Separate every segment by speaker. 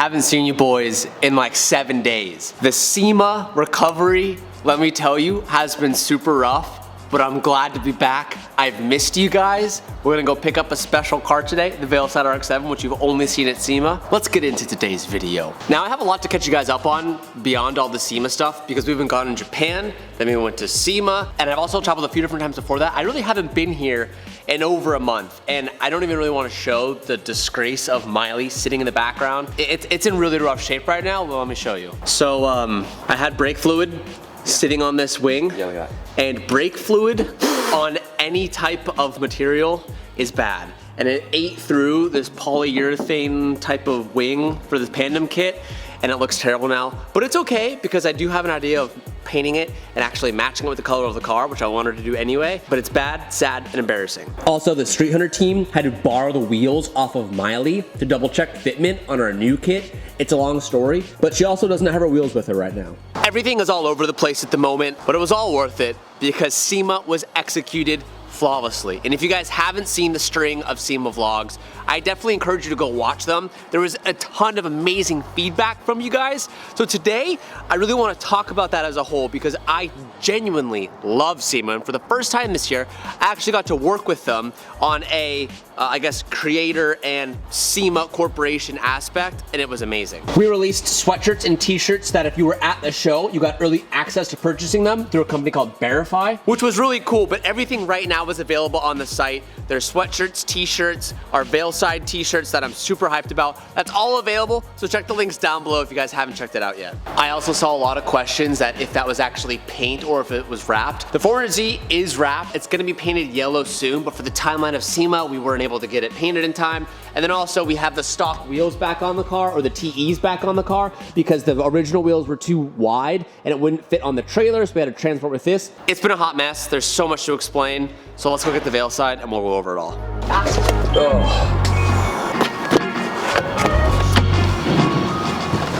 Speaker 1: haven't seen you boys in like 7 days. The Sema recovery, let me tell you, has been super rough, but I'm glad to be back. I've missed you guys. We're gonna go pick up a special car today, the Veilside RX-7, which you've only seen at Sema. Let's get into today's video. Now I have a lot to catch you guys up on beyond all the Sema stuff because we've been gone in Japan, then we went to Sema, and I've also traveled a few different times before that. I really haven't been here in over a month, and I don't even really want to show the disgrace of Miley sitting in the background. It's in really rough shape right now. Well, let me show you. So I had brake fluid sitting on this wing, and brake fluid on any type of material is bad. And it ate through this polyurethane type of wing for this Pandem kit, and it looks terrible now. But it's okay because I do have an idea of painting it and actually matching it with the color of the car, which I wanted to do anyway. But it's bad, sad, and embarrassing. Also, the Street Hunter team had to borrow the wheels off of Miley to double check fitment on our new kit. It's a long story, but she also doesn't have her wheels with her right now. Everything is all over the place at the moment, but it was all worth it because Sema was executed flawlessly. And if you guys haven't seen the string of Sema vlogs, I definitely encourage you to go watch them. There was a ton of amazing feedback from you guys. So today, I really want to talk about that as a whole because I genuinely love Sema. And for the first time this year, I actually got to work with them on a, I guess, creator and Sema corporation aspect, and it was amazing. We released sweatshirts and t-shirts that if you were at the show, you got early access to purchasing them through a company called Verify, which was really cool, but everything right now is available on the site. There's sweatshirts, t-shirts, our Veilside t-shirts that I'm super hyped about. That's all available, so check the links down below if you guys haven't checked it out yet. I also saw a lot of questions that if that was actually paint or if it was wrapped. The 400Z is wrapped. It's gonna be painted yellow soon, but for the timeline of Sema, we weren't able to get it painted in time. And then also we have the stock wheels back on the car, or the TEs back on the car, because the original wheels were too wide and it wouldn't fit on the trailer, so we had to transport with this. It's been a hot mess. There's so much to explain. So let's go get the Veilside and we'll go over it all.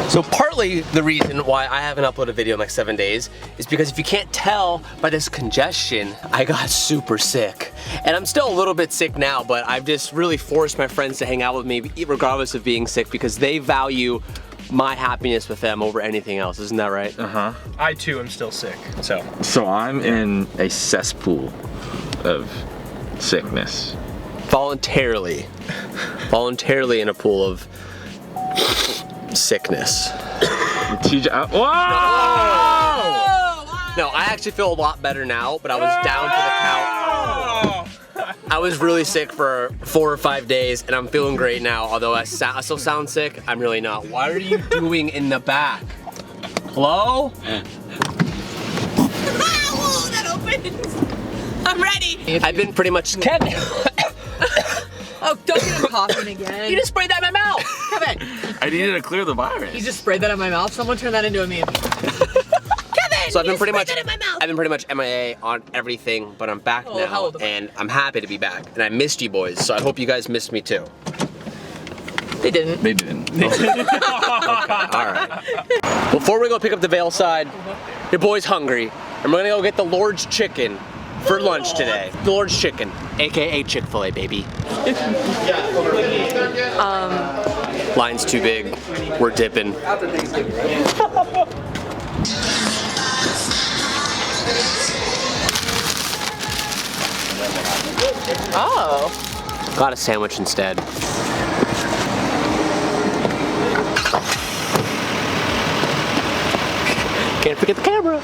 Speaker 1: So partly the reason why I haven't uploaded a video in like 7 days is because if you can't tell by this congestion, I got super sick. And I'm still a little bit sick now, but I've just really forced my friends to hang out with me regardless of being sick because they value my happiness with them over anything else. Isn't that right?
Speaker 2: Uh-huh.
Speaker 3: I too am still sick, so.
Speaker 2: So I'm in a cesspool of sickness.
Speaker 1: Voluntarily in a pool of sickness.
Speaker 2: Whoa!
Speaker 1: No, I actually feel a lot better now, but I was down to the count. I was really sick for 4 or 5 days, and I'm feeling great now. Although I still sound sick, I'm really not. What are you doing in the back? Hello?
Speaker 4: Whoa, that opens. I'm ready.
Speaker 1: I've been pretty much Kevin.
Speaker 4: Oh, don't get him coughing again.
Speaker 1: You just sprayed that in my mouth.
Speaker 4: Kevin.
Speaker 2: I needed to clear the virus.
Speaker 4: You just sprayed that in my mouth? Someone turn that into a meme. Kevin,
Speaker 1: So I've been pretty much
Speaker 4: in my mouth.
Speaker 1: I've been pretty much MIA on everything, but I'm back
Speaker 4: Oh, how
Speaker 1: now,
Speaker 4: old am I?
Speaker 1: and I'm happy to be back. And I missed you boys, so I hope you guys missed me too.
Speaker 4: They didn't.
Speaker 2: They didn't.
Speaker 1: Okay, all right. Before we go pick up the Veilside, your boy's hungry, and we're gonna go get the Lord's Chicken for lunch today. The Lord's Chicken, AKA Chick-fil-A, baby. Line's too big. We're dipping.
Speaker 4: Oh.
Speaker 1: Got a sandwich instead. Can't forget the camera.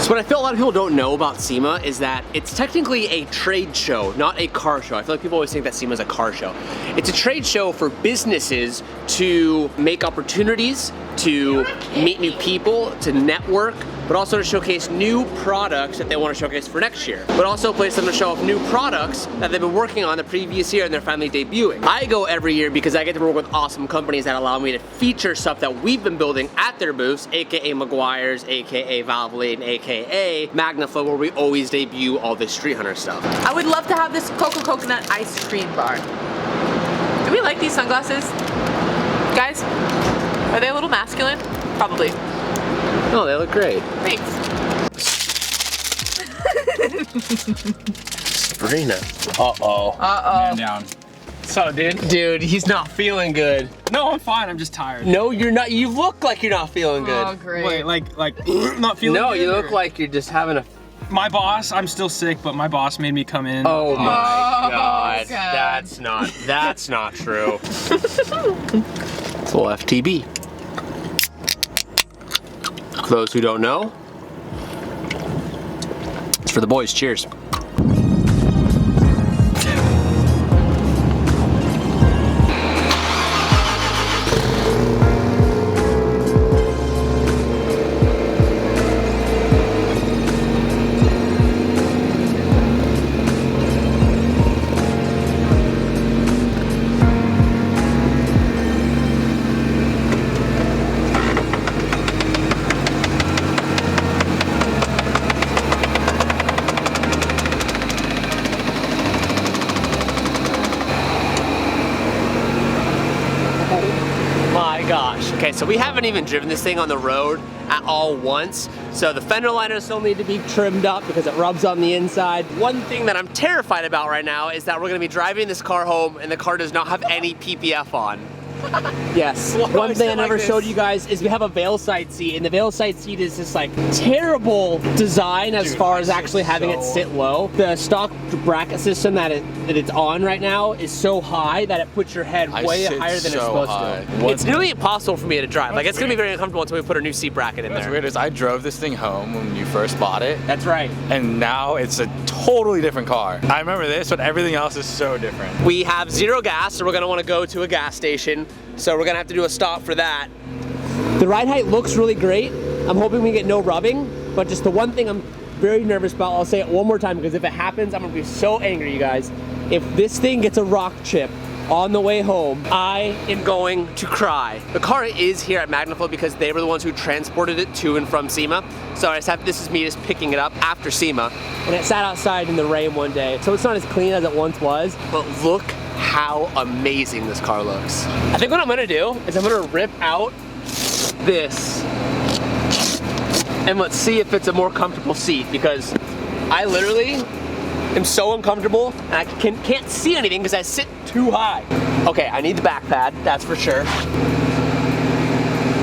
Speaker 1: So what I feel a lot of people don't know about Sema is that it's technically a trade show, not a car show. I feel like people always think that Sema is a car show. It's a trade show for businesses to make opportunities, to meet new people, to network, but also to showcase new products that they want to showcase for next year. But also a place for them to show off new products that they've been working on the previous year and they're finally debuting. I go every year because I get to work with awesome companies that allow me to feature stuff that we've been building at their booths, AKA Maguire's, AKA Valvoline, AKA Magnaflow, where we always debut all this Street Hunter stuff.
Speaker 4: I would love to have this coconut ice cream bar. Do we like these sunglasses? Guys, are they a little masculine? Probably.
Speaker 1: Oh, they look great.
Speaker 4: Thanks.
Speaker 1: Sabrina. Uh-oh.
Speaker 4: Uh-oh.
Speaker 2: Man down.
Speaker 3: So, dude.
Speaker 1: Dude, he's not feeling good.
Speaker 3: No, I'm fine. I'm just tired.
Speaker 1: No, you're not. You look like you're not feeling good.
Speaker 4: Oh, great.
Speaker 3: Wait, like not feeling
Speaker 1: No,
Speaker 3: good?
Speaker 1: you look
Speaker 3: or-
Speaker 1: like you're just having a.
Speaker 3: My boss, I'm still sick, but my boss made me come in.
Speaker 1: Oh my God.
Speaker 4: God.
Speaker 1: That's not true. It's a little FTB. For those who don't know, it's for the boys. Cheers. Okay, so we haven't even driven this thing on the road at all once. So the fender liners still need to be trimmed up because it rubs on the inside. One thing that I'm terrified about right now is that we're gonna be driving this car home and the car does not have any PPF on. Yes. One thing I never showed you guys is we have a Veilside seat, and the Veilside seat is this like terrible design as far as actually having it sit low. The stock bracket system that it's on right now is so high that it puts your head way higher than it's supposed to. It's nearly impossible for me to drive. Like, it's gonna be very uncomfortable until we put a new seat bracket in there.
Speaker 2: What's weird is I drove this thing home when you first bought it.
Speaker 1: That's right.
Speaker 2: And now it's a totally different car. I remember this, but everything else is so different.
Speaker 1: We have 0 gas, so we're gonna wanna go to a gas station. So we're gonna have to do a stop for that. The ride height looks really great. I'm hoping we get no rubbing, but just the one thing I'm very nervous about, I'll say it one more time because if it happens, I'm gonna be so angry, you guys. If this thing gets a rock chip on the way home, I am going to cry. The car is here at Magnaflow because they were the ones who transported it to and from Sema. So this is me just picking it up after Sema. And it sat outside in the rain one day. So it's not as clean as it once was, but look how amazing this car looks. I think what I'm gonna do is I'm gonna rip out this and let's see if it's a more comfortable seat, because I literally am so uncomfortable and I can't see anything because I sit too high. Okay, I need the back pad, that's for sure.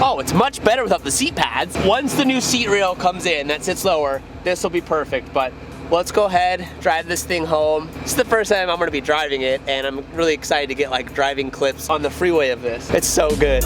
Speaker 1: Oh, it's much better without the seat pads. Once the new seat rail comes in that sits lower, this will be perfect, but let's go ahead, drive this thing home. This is the first time I'm gonna be driving it, and I'm really excited to get like driving clips on the freeway of this. It's so good.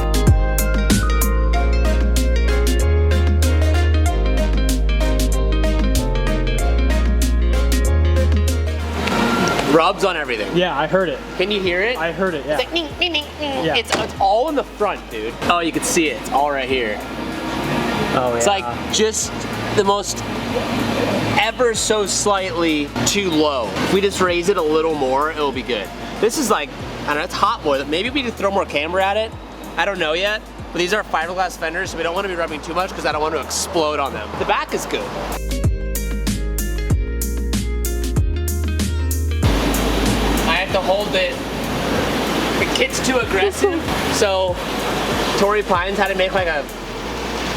Speaker 1: Rubs on everything.
Speaker 5: Yeah, I heard it.
Speaker 1: Can you hear it?
Speaker 5: I heard it, yeah.
Speaker 1: It's like, ning, ning, ning, ning.
Speaker 5: Yeah.
Speaker 1: It's all in the front, dude. Oh, you can see it. It's all right here.
Speaker 5: Oh, yeah.
Speaker 1: It's like just the most ever so slightly too low. If we just raise it a little more, it'll be good. This is like, I don't know, it's hot more. Maybe we need to throw more camber at it. I don't know yet. But these are fiberglass fenders, so we don't want to be rubbing too much because I don't want to explode on them. The back is good. I have to hold it. The kit's too aggressive. So Torrey Pines had to make like a,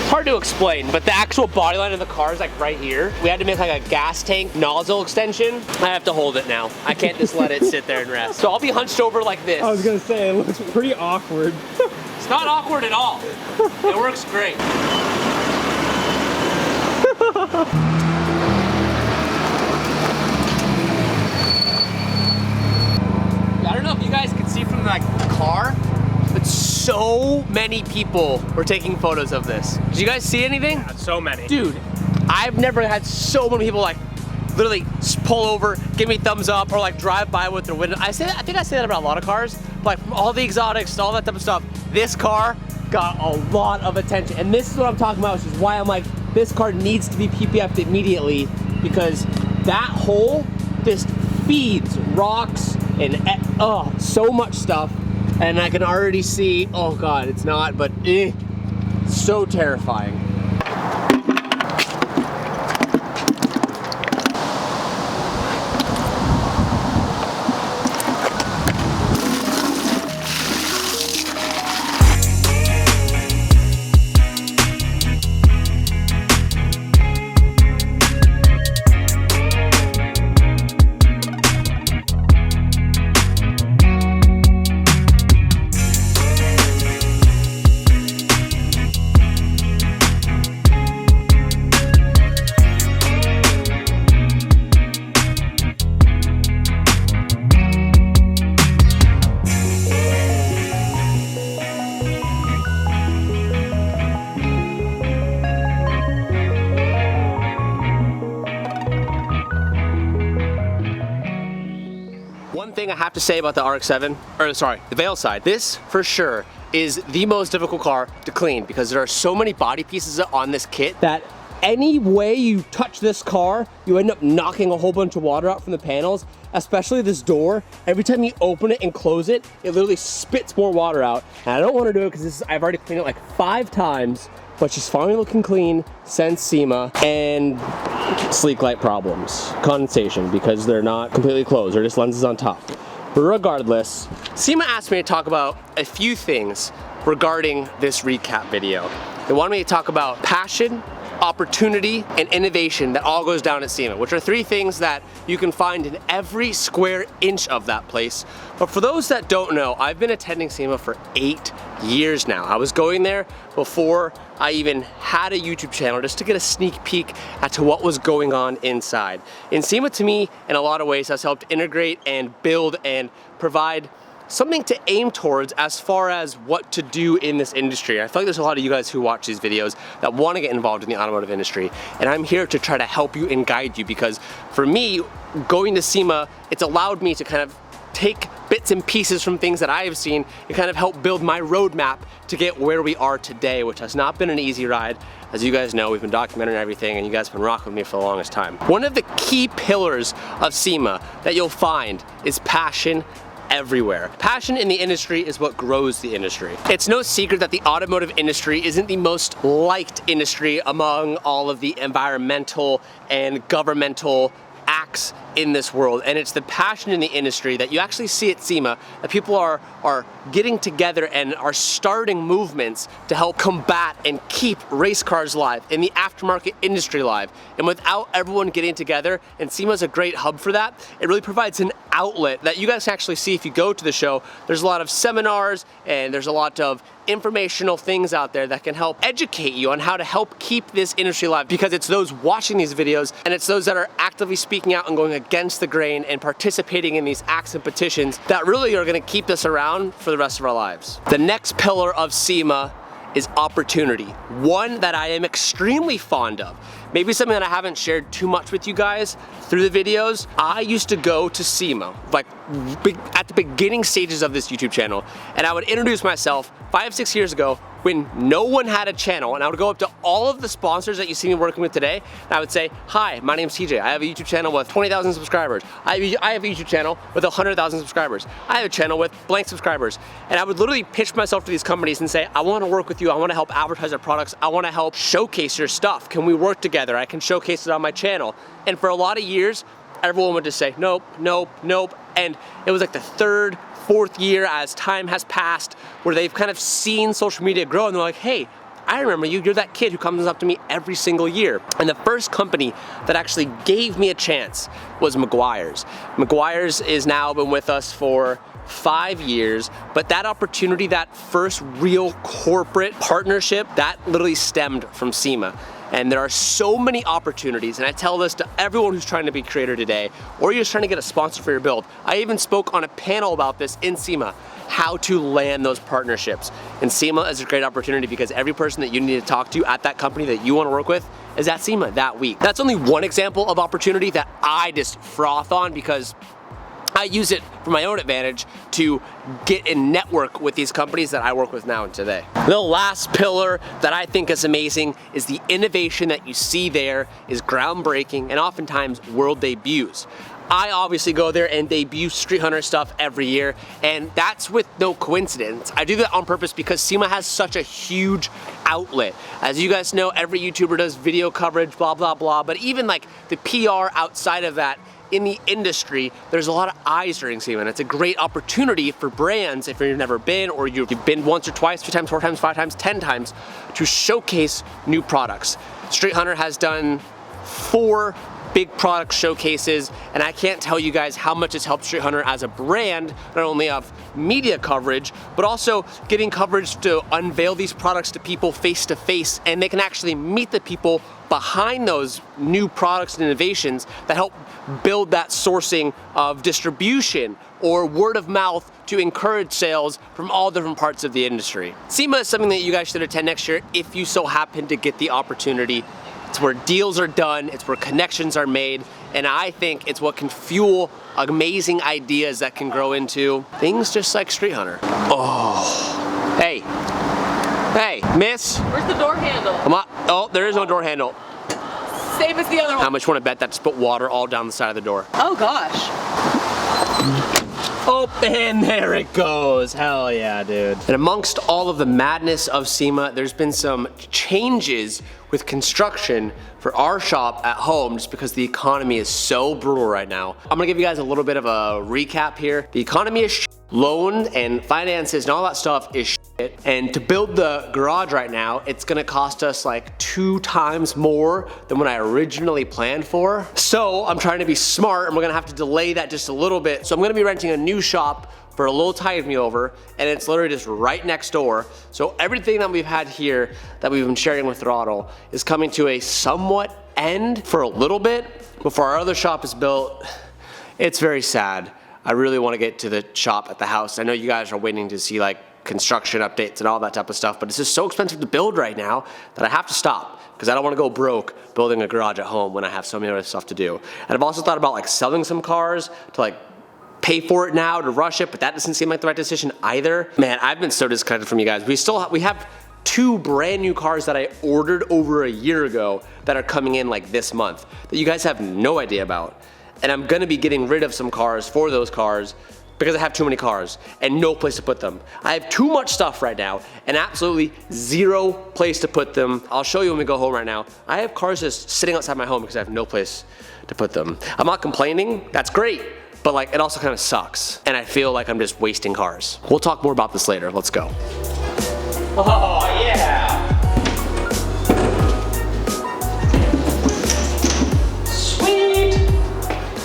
Speaker 1: hard to explain, but the actual body line of the car is like right here. We had to make like a gas tank nozzle extension. I have to hold it now. I can't just let it sit there and rest. So I'll be hunched over like this.
Speaker 5: I was gonna say, it looks pretty awkward.
Speaker 1: It's not awkward at all. It works great. I don't know if you guys can see from like the car, but so many people were taking photos of this. Did you guys see anything?
Speaker 3: Yeah, so many.
Speaker 1: Dude, I've never had so many people like literally pull over, give me thumbs up, or like drive by with their window. I think I say that about a lot of cars, but like from all the exotics, all that type of stuff, this car got a lot of attention. And this is what I'm talking about, which is why I'm like, this car needs to be PPF'd immediately, because that hole just feeds rocks and so much stuff. And I can already see, oh God, it's not, but so terrifying. thing I have to say about the RX-7, or sorry, the Veilside. This, for sure, is the most difficult car to clean because there are so many body pieces on this kit that any way you touch this car, you end up knocking a whole bunch of water out from the panels, especially this door. Every time you open it and close it, it literally spits more water out. And I don't want to do it because I've already cleaned it like 5 times, but she's finally looking clean since Sema. And sleek light problems, condensation, because they're not completely closed, they're just lenses on top. But regardless, Sema asked me to talk about a few things regarding this recap video. They wanted me to talk about passion, opportunity, and innovation that all goes down at Sema, which are 3 things that you can find in every square inch of that place. But for those that don't know, I've been attending Sema for 8 years now. I was going there before I even had a YouTube channel just to get a sneak peek as to what was going on inside. And Sema, to me, in a lot of ways, has helped integrate and build and provide something to aim towards as far as what to do in this industry. I feel like there's a lot of you guys who watch these videos that want to get involved in the automotive industry, and I'm here to try to help you and guide you, because for me, going to Sema, it's allowed me to kind of take bits and pieces from things that I have seen and kind of help build my roadmap to get where we are today, which has not been an easy ride. As you guys know, we've been documenting everything and you guys have been rocking with me for the longest time. One of the key pillars of Sema that you'll find is passion everywhere. Passion in the industry is what grows the industry. It's no secret that the automotive industry isn't the most liked industry among all of the environmental and governmental acts in this world, and it's the passion in the industry that you actually see at Sema, that people are getting together and are starting movements to help combat and keep race cars alive and the aftermarket industry alive. And without everyone getting together, and Sema's a great hub for that, it really provides an outlet that you guys can actually see if you go to the show. There's a lot of seminars and there's a lot of informational things out there that can help educate you on how to help keep this industry alive, because it's those watching these videos and it's those that are actively speaking out and going against the grain and participating in these acts and petitions that really are going to keep this around for the rest of our lives. The next pillar of Sema is opportunity, one that I am extremely fond of. Maybe something that I haven't shared too much with you guys through the videos. I used to go to Sema, like at the beginning stages of this YouTube channel, and I would introduce myself 5-6 years ago when no one had a channel, and I would go up to all of the sponsors that you see me working with today, and I would say, hi, my name's TJ. I have a YouTube channel with 20,000 subscribers. I have a YouTube channel with 100,000 subscribers. I have a channel with blank subscribers. And I would literally pitch myself to these companies and say, I want to work with you. I want to help advertise our products. I want to help showcase your stuff. Can we work together? I can showcase it on my channel. And for a lot of years, everyone would just say, nope, nope, nope. And it was like the 3rd, 4th year as time has passed where they've kind of seen social media grow and they're like, hey, I remember you, you're that kid who comes up to me every single year. And the first company that actually gave me a chance was Meguiar's. Meguiar's is now been with us for 5 years, but that opportunity, that first real corporate partnership, that literally stemmed from Sema. And there are so many opportunities, and I tell this to everyone who's trying to be a creator today, or you're just trying to get a sponsor for your build. I even spoke on a panel about this in Sema, how to land those partnerships. And Sema is a great opportunity because every person that you need to talk to at that company that you want to work with is at Sema that week. That's only one example of opportunity that I just froth on because I use it for my own advantage to get and network with these companies that I work with now and today. The last pillar that I think is amazing is the innovation that you see there is groundbreaking and oftentimes world debuts. I obviously go there and debut Street Hunter stuff every year, and that's with no coincidence. I do that on purpose because Sema has such a huge outlet. As you guys know, every YouTuber does video coverage, blah, blah, blah, but even like the PR outside of that, in the industry, there's a lot of eyes during Sema, and it's a great opportunity for brands, if you've never been, or you've been once or twice, 3 times, 4 times, 5 times, 10 times, to showcase new products. Street Hunter has done 4 big product showcases, and I can't tell you guys how much it's helped Street Hunter as a brand, not only of media coverage, but also getting coverage to unveil these products to people face to face, and they can actually meet the people behind those new products and innovations that help build that sourcing of distribution or word of mouth to encourage sales from all different parts of the industry. Sema is something that you guys should attend next year if you so happen to get the opportunity It's where deals are done, it's where connections are made, and I think it's what can fuel amazing ideas that can grow into things just like Street Hunter. Oh, hey, miss.
Speaker 4: Where's the door handle?
Speaker 1: Come on. Oh, there is no door handle.
Speaker 4: Same as the other one.
Speaker 1: How much you want to bet that just put water all down the side of the door?
Speaker 4: Oh gosh.
Speaker 1: Oh, and there it goes. Hell yeah, dude. And amongst all of the madness of Sema, there's been some changes with construction for our shop at home just because the economy is so brutal right now. I'm gonna give you guys a little bit of a recap here. The economy is shit. Loan and finances and all that stuff is shit. And to build the garage right now, it's gonna cost us like 2 times more than what I originally planned for. So I'm trying to be smart and we're gonna have to delay that just a little bit. So I'm gonna be renting a new shop for a little time me over, and it's literally just right next door. So everything that we've had here that we've been sharing with Throttle is coming to a somewhat end for a little bit before our other shop is built. It's very sad. I really want to get to the shop at the house. I know you guys are waiting to see like construction updates and all that type of stuff, but it's just so expensive to build right now that I have to stop because I don't want to go broke building a garage at home when I have so many other stuff to do. And I've also thought about like selling some cars to like pay for it now to rush it, but that doesn't seem like the right decision either. Man, I've been so disconnected from you guys. We have 2 brand new cars that I ordered over a year ago that are coming in like this month that you guys have no idea about. And I'm gonna be getting rid of some cars for those cars because I have too many cars and no place to put them. I have too much stuff right now and absolutely 0 place to put them. I'll show you when we go home right now. I have cars just sitting outside my home because I have no place to put them. I'm not complaining, that's great. But like, it also kind of sucks. And I feel like I'm just wasting cars. We'll talk more about this later. Let's go. Oh, yeah. Sweet.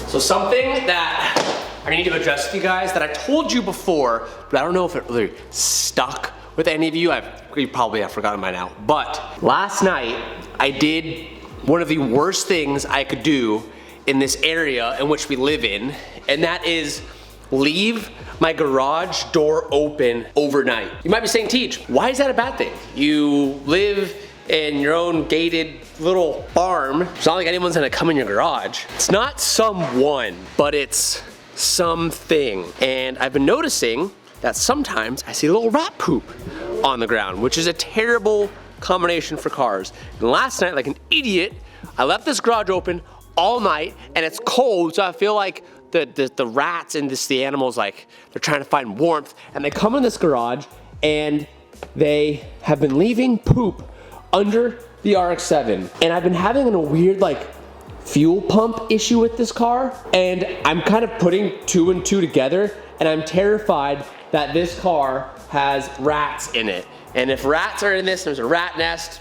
Speaker 1: So something that I need to address with you guys that I told you before, but I don't know if it really stuck with any of you. You probably have forgotten by now. But last night, I did one of the worst things I could do in this area in which we live in, and that is leave my garage door open overnight. You might be saying, Teach, why is that a bad thing? You live in your own gated little farm. It's not like anyone's gonna come in your garage. It's not someone, but it's something. And I've been noticing that sometimes I see a little rat poop on the ground, which is a terrible combination for cars. And last night, like an idiot, I left this garage open all night and it's cold, so I feel like the rats and the animals, like they're trying to find warmth, and they come in this garage and they have been leaving poop under the RX-7. And I've been having a weird like fuel pump issue with this car, and I'm kind of putting 2 and 2 together, and I'm terrified that this car has rats in it. And if rats are in this, there's a rat nest,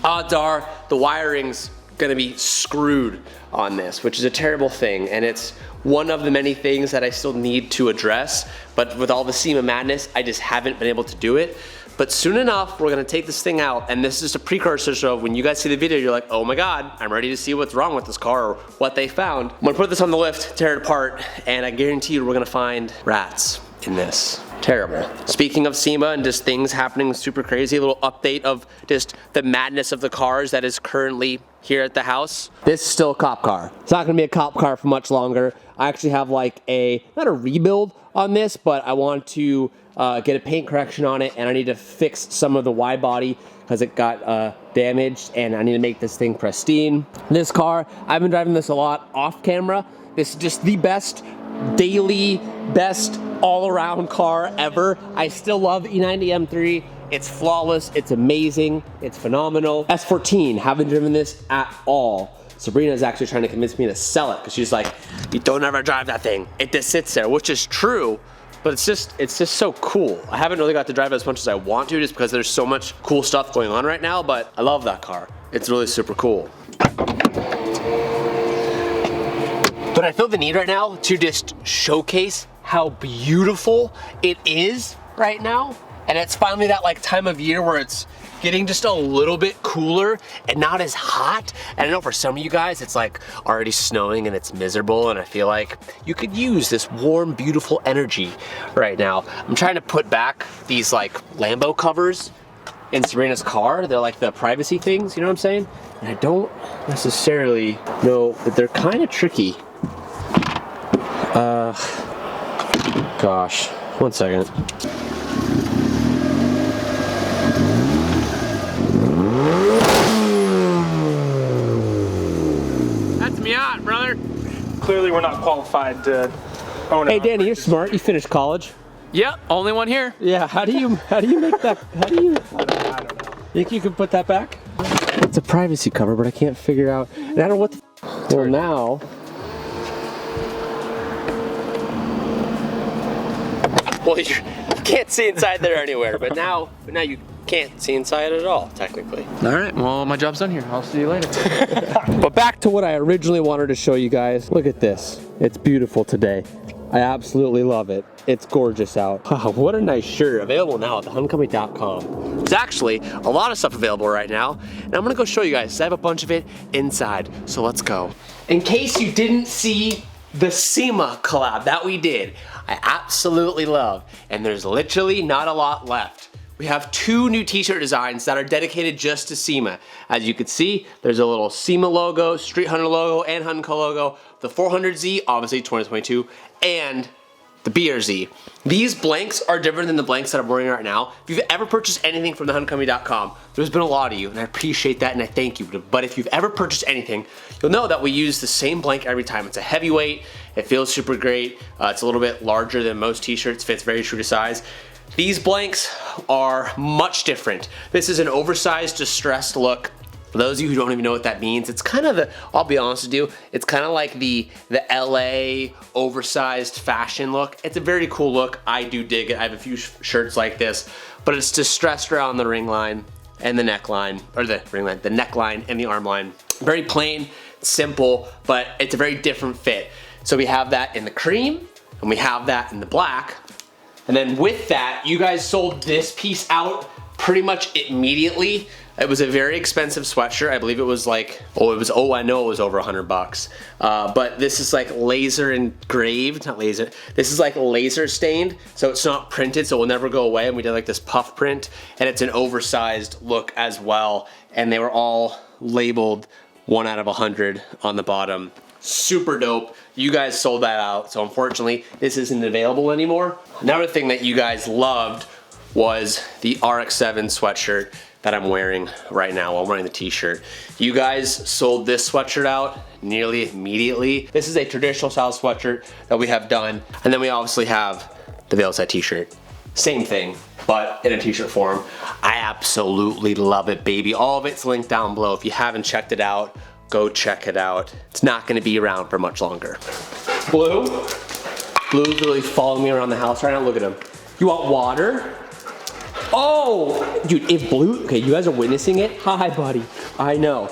Speaker 1: odds are the wiring's gonna be screwed on this, which is a terrible thing, and it's one of the many things that I still need to address, but with all the Sema madness, I just haven't been able to do it. But soon enough, we're gonna take this thing out, and this is just a precursor, so when you guys see the video, you're like, oh my God, I'm ready to see what's wrong with this car or what they found. I'm gonna put this on the lift, tear it apart, and I guarantee you we're gonna find rats in this. Terrible. Speaking of Sema and just things happening super crazy, a little update of just the madness of the cars that is currently here at the house. This is still a cop car. It's not gonna be a cop car for much longer. I actually have like not a rebuild on this, but I want to get a paint correction on it, and I need to fix some of the wide body because it got damaged, and I need to make this thing pristine. This car, I've been driving this a lot off camera. This is just the best daily, best all-around car ever. I still love E90 M3. It's flawless, it's amazing, it's phenomenal. S14, haven't driven this at all. Sabrina's actually trying to convince me to sell it because she's like, you don't ever drive that thing. It just sits there, which is true, but it's just so cool. I haven't really got to drive it as much as I want to just because there's so much cool stuff going on right now, but I love that car. It's really super cool. But I feel the need right now to just showcase how beautiful it is right now. And it's finally that like time of year where it's getting just a little bit cooler and not as hot. And I know for some of you guys, it's like already snowing and it's miserable, and I feel like you could use this warm, beautiful energy right now. I'm trying to put back these like Lambo covers in Serena's car. They're like the privacy things, you know what I'm saying? And I don't necessarily know, but they're kind of tricky. Gosh, one second.
Speaker 3: That's me out, brother.
Speaker 5: Clearly, we're not qualified to own it.
Speaker 1: Hey Danny, you're smart. You finished college.
Speaker 3: Yep, only one here.
Speaker 1: Yeah. How do you make that? How do you?
Speaker 5: I don't know.
Speaker 1: Think you can put that back? It's a privacy cover, but I can't figure out. And I don't know what the. Well, now. Well, you can't see inside there anywhere, but now you can't see inside at all, technically.
Speaker 3: All right, well, my job's done here. I'll see you later.
Speaker 1: But back to what I originally wanted to show you guys. Look at this. It's beautiful today. I absolutely love it. It's gorgeous out. Wow, what a nice shirt. Available now at thehomecoming.com. There's actually a lot of stuff available right now, and I'm gonna go show you guys. I have a bunch of it inside, so let's go. In case you didn't see the Sema collab that we did, I absolutely love, and there's literally not a lot left. We have 2 new t-shirt designs that are dedicated just to Sema. As you can see, there's a little Sema logo, Street Hunter logo, and Hunt & Co logo, the 400Z, obviously 2022, and the BRZ. These blanks are different than the blanks that I'm wearing right now. If you've ever purchased anything from thehomecoming.com, there's been a lot of you, and I appreciate that and I thank you. But if you've ever purchased anything, you'll know that we use the same blank every time. It's a heavyweight, it feels super great, it's a little bit larger than most t-shirts, fits very true to size. These blanks are much different. This is an oversized, distressed look. For those of you who don't even know what that means, it's kind of the, I'll be honest with you, it's kind of like the LA oversized fashion look. It's a very cool look. I do dig it. I have a few shirts like this, but it's distressed around the ring line and the neckline, or the ring line, the neckline and the arm line. Very plain, simple, but it's a very different fit. So we have that in the cream, and we have that in the black. And then with that, you guys sold this piece out pretty much immediately. It was a very expensive sweatshirt. I believe it was like, I know it was over $100. But this is like laser engraved, not laser. This is like laser stained, so it's not printed, so it will never go away. And we did like this puff print, and it's an oversized look as well. And they were all labeled 1 out of 100 on the bottom. Super dope. You guys sold that out, so unfortunately, this isn't available anymore. Another thing that you guys loved was the RX-7 sweatshirt that I'm wearing right now while I'm wearing the t-shirt. You guys sold this sweatshirt out nearly immediately. This is a traditional style sweatshirt that we have done. And then we obviously have the Veilside t-shirt. Same thing, but in a t-shirt form. I absolutely love it, baby. All of it's linked down below. If you haven't checked it out, go check it out. It's not gonna be around for much longer. Blue's really following me around the house right now. Look at him. You want water? Oh, dude, if Blue, okay, you guys are witnessing it. Hi, buddy. I know.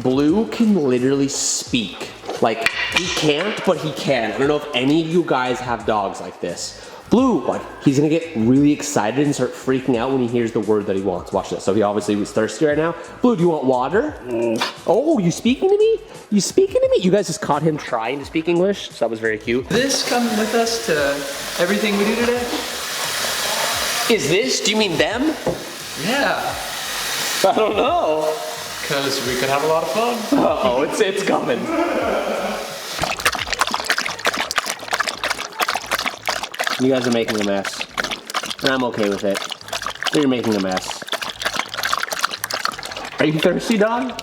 Speaker 1: Blue can literally speak. Like, he can't, but he can. I don't know if any of you guys have dogs like this. Blue, like, he's gonna get really excited and start freaking out when he hears the word that he wants. Watch this. So he obviously was thirsty right now. Blue, do you want water? Oh, you speaking to me? You speaking to me? You guys just caught him trying to speak English, so that was very cute.
Speaker 6: This come with us to everything we do today?
Speaker 1: Is this, do you mean them?
Speaker 6: Yeah,
Speaker 1: I don't know.
Speaker 6: because we could have a lot of fun.
Speaker 1: Uh-oh, it's coming. You guys are making a mess, and I'm okay with it. You're making a mess. Are you thirsty, dog?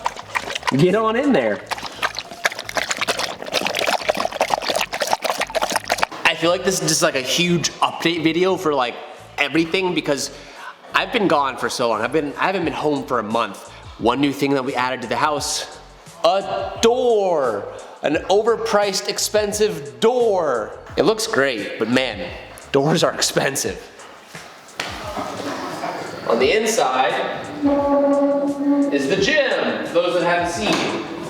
Speaker 1: Get on in there. I feel like this is just like a huge update video for like everything because I've been gone for so long. I haven't been home for a month. One new thing that we added to the house, a door. An overpriced, expensive door. It looks great, but man, doors are expensive. On the inside is the gym, those that haven't seen.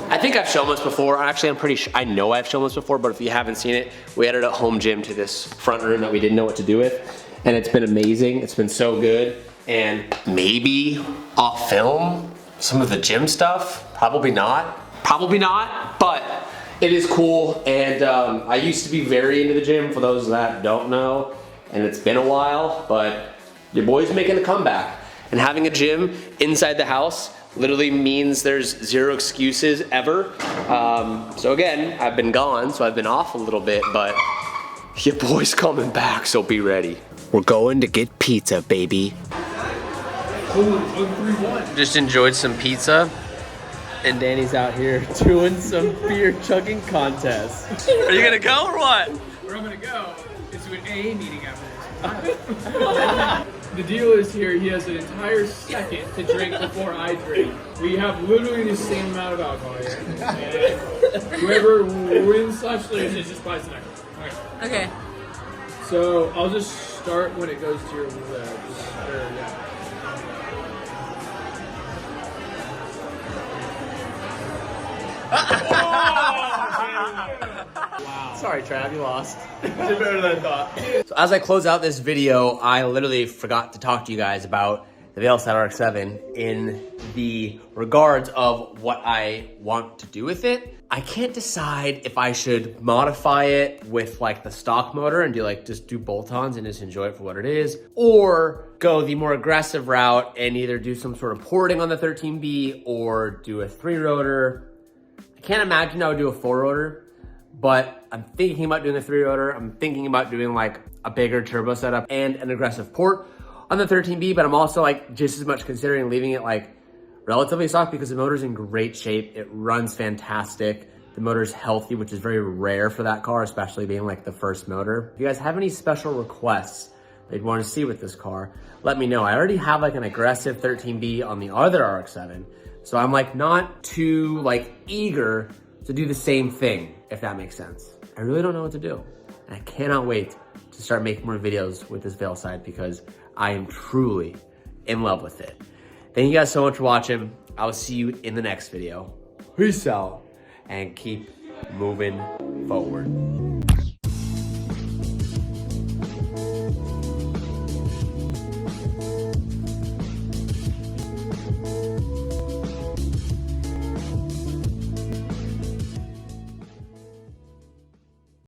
Speaker 1: I think I've shown this before. Actually, I'm pretty sure, I know I've shown this before, but if you haven't seen it, we added a home gym to this front room that we didn't know what to do with. And it's been amazing, it's been so good. And maybe I'll film some of the gym stuff, probably not, but it is cool. And I used to be very into the gym, for those that don't know, and it's been a while, but your boy's making a comeback. And having a gym inside the house literally means there's zero excuses ever. So again, I've been gone, so I've been off a little bit, but your boy's coming back, so be ready. We're going to get pizza, baby.
Speaker 3: Just enjoyed some pizza. And Danny's out here doing some beer chugging contests. Are you gonna go or what?
Speaker 7: Where I'm gonna go is to an AA meeting after this. The deal is here, he has an entire second to drink before I drink. We have literally the same amount of alcohol here. And whoever wins / loses just buys the next one.
Speaker 4: Okay.
Speaker 7: So I'll just start when it goes to your left.
Speaker 3: Sorry, Trav, you lost.
Speaker 1: So as I close out this video, I literally forgot to talk to you guys about the Veilside RX-7 in the regards of what I want to do with it. I can't decide if I should modify it with like the stock motor and do like just do bolt-ons and just enjoy it for what it is, or go the more aggressive route and either do some sort of porting on the 13B or do a 3-rotor. I can't imagine I would do a 4-rotor, but I'm thinking about doing a 3-rotor. I'm thinking about doing like a bigger turbo setup and an aggressive port on the 13B, but I'm also like just as much considering leaving it like relatively soft because the motor's in great shape. It runs fantastic. The motor's healthy, which is very rare for that car, especially being like the first motor. If you guys have any special requests that you'd want to see with this car, let me know. I already have like an aggressive 13B on the other RX-7, so I'm like not too like eager to do the same thing, if that makes sense. I really don't know what to do. And I cannot wait to start making more videos with this Veilside because I am truly in love with it. Thank you guys so much for watching. I will see you in the next video. Peace out and keep moving forward.